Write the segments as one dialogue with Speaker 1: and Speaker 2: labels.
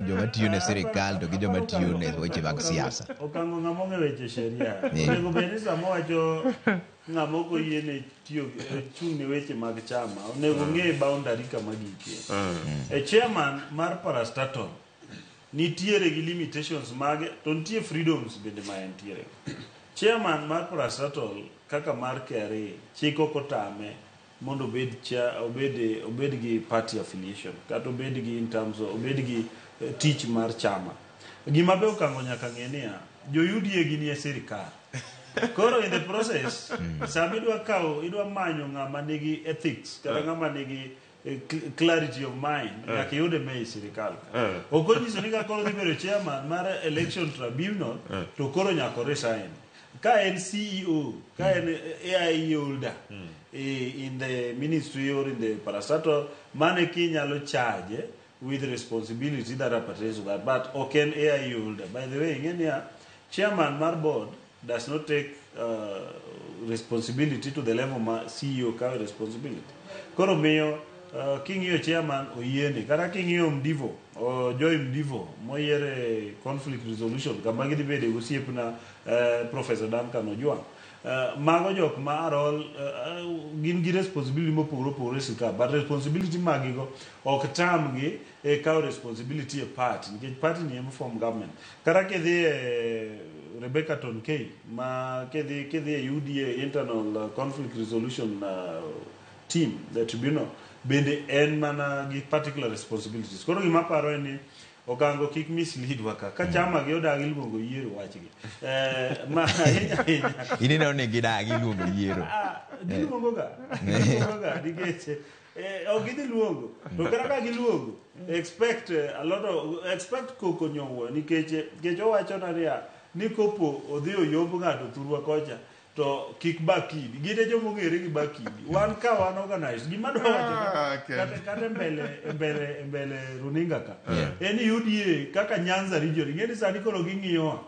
Speaker 1: joma tiyo ne sirikal to gi joma tiyo ne weche mag siasa.
Speaker 2: Okango ng'amo ng'e weche sheria. Onego bed ni sama wacho ng'amo ko yiene tiyo chung' ne weche mag chama. Onego ng'e boundary kama gikie. E chairman mar parastatal nitiere gi limitations mage to nitie freedoms bende ma entiere. Chairman mar parastatal kaka mar KRA chik ok otame mondo obed gi party affiliation kata obed gi in terms of obed gi tich mar chama. Gima be okango nyaka ng'e niya, jo UDA gini e sirikal. Koro in the process, sama idwa manyo ng'ama nigi ethics kata ng'ama nigi clarity of mind, nyaka yude me sirikal. Ok onyiso ni ka koro dhi bedo chairman mar election tribunal to koro nyaka resign. Ka en CEO, ka en AIE holder in the ministry or in the parastatal, mane ki nyalo charge with responsibility that appertains to that. But okay, an AIE holder. By the way, chairman mar board does not take responsibility to the level ma CEO carry responsibility. Koro miyo king'iyo chairman oyiene kata king'iyo Mdivo o Joy Mdivo moyiere conflict resolution kama gidhi bede gosiepna Professor Duncan Ojwang. Mago jok ma arol gin gi responsibility mopogore opogore sirkal, but responsibility magigo ok tamgi kawo responsibility e party nikech party ni ema form government. Kata kedhi Rebecca Tonkei ma kedhi e UDA internal conflict resolution team, the tribunal, bende en mana gi particular responsibilities. Koro gima paro en ni okango kik mislead waka ka chama gi odagi luongo yiero wachgi ma
Speaker 1: ineno ne gidagi luongo yiero
Speaker 2: giluongo ga nikech ogidhi luongo to kata ka giluongo expect koko nyong'o nikech owacho na ria ni kopo odhi oyomb ng'ato thurwa kocha to kik bakidi gide jomo ng'ere gi bakidi wan ka wan organized gima dwa wacho kata mbele runinga ka en UDA kaka Nyanza region ng'eni sani koro ging'iyowa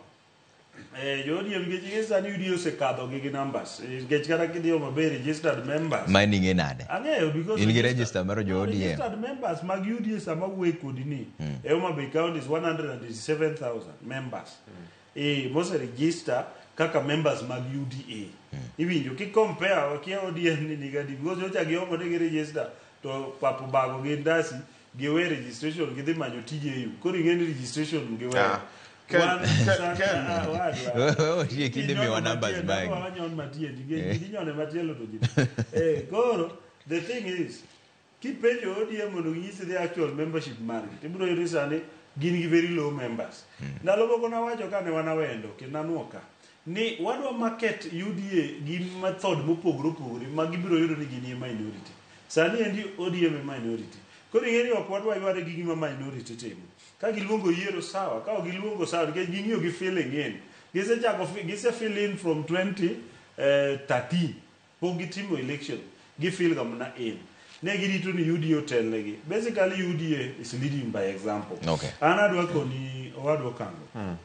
Speaker 2: jo ODM nikech sani UDA osekadho gi numbers nikech kata kidhi maber registered members
Speaker 1: mining e nade
Speaker 2: ang'eyo because
Speaker 1: in gi register mar jo ODM
Speaker 2: registered members mag UDA sama wuok kodi ni Homa Bay County is 187,000 members mose register kaka members mag UDA. Iwinjo ki compare kia ODM ni nigadi because yocha giongo ne register to papo bago gi ndasi giwe registration gidhi manyo TJU. Koro ing'eni registration giwe.
Speaker 1: Otie kinde miwa numbers bag.
Speaker 2: Wanyon matie gidhi nyone matielo to ji. Koro the thing is kipenjo ODM mondo ng'isi the actual membership market. Ibiro yudo sani gin gi very low members. Ndalo moko na wacho kane wanawendo kinanuoka ni wadwa market UDA gi method mopogore opogore ma gibiro yudo ni gin minority. Sani endi ODM minority. Koro ing'eni ok wadwa yware gi gima minority timo. Ka giluongo yiero sawa, ka giluongo sawa nikech ging'iyo gi feeling in. Gise fill in from 2013 pok gitimo election gi feel gamna in. Ne girito ni UDA otelnegi. Basically UDA is leading by example.
Speaker 1: Okay.
Speaker 2: An adwa koni owadwa kango.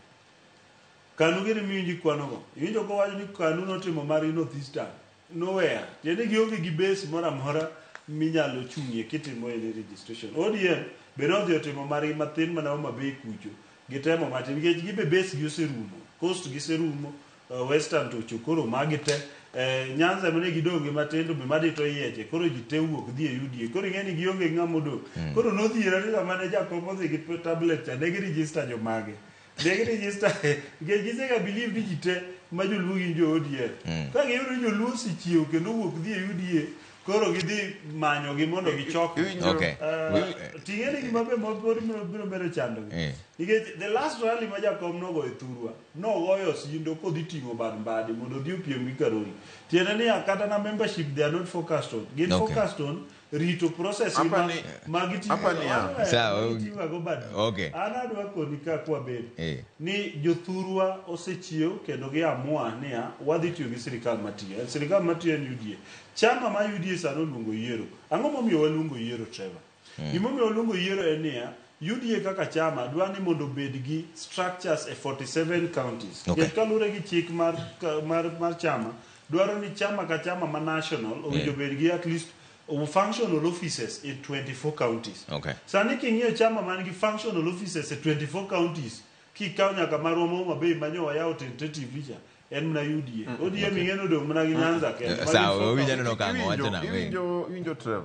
Speaker 2: Kanu gini miunji kwanogo. Iwinjo ko wacho ni kanu notimo mari North Eastern. Nowhere. Tiende gionge gi base mora mora minyalo chung'ie kitimo e registration. ODM be nodhi otimo mari mathin mana Homa Bay kucho. Gitemo matin nikech gibe base gi oserumo. Coast giserumo, Western to chokoro magite. Nyanza mene gidonge matendo be madito yeche. Koro jite wuok dhi e UDA. Koro ing'eni gionge ng'amo dong. Koro nodhiera ni kama Jacob dhi gi tablet cha negi register jo mage. They register I believe digite ma joluo gin jo ODM. Ka giyudo joluo si chiew kendo wuok dhi e UDA koro gidhi manyo gi mondo gichok.
Speaker 1: Okay.
Speaker 2: Ting'eni gima be biro bedo chando. Nikech the last rally ma Jakom nogo e thurwa nogoyo sindo kodhi ting'o bad mondo odhi opiem gi Karoli. Tiende ni kata na membership they are not focused on. Gin focused on rito process
Speaker 1: okay.
Speaker 2: Anadwa koni ka kwa bed ni jothurwa osechiew kendo giamua niya wadhi tiyo gi sirikal matiyo. Sirikal matiyo en UDA. Chama ma UDA sano luongo yiero. Ang'o momiyo waluongo yiero Trevor? Gimomiyo waluongo yiero en niya UDA kaka chama dwa ni mondo bed gi structures e 47 counties. Kalure gi chik mar chama dwaro ni chama ka chama ma national owinjo bed gi at least functional offices in 24 counties.
Speaker 1: Okay.
Speaker 2: Sani king'iyo chama man gi functional offices in 24 counties, kikaw nyaka maromo mabe manyo wayao tentative vicha, en mna UDA. ODM ing'eno dong mna gi Nyanza kende.
Speaker 1: Sawa, owinjo no kango wacho na.
Speaker 3: Winjo Trevor.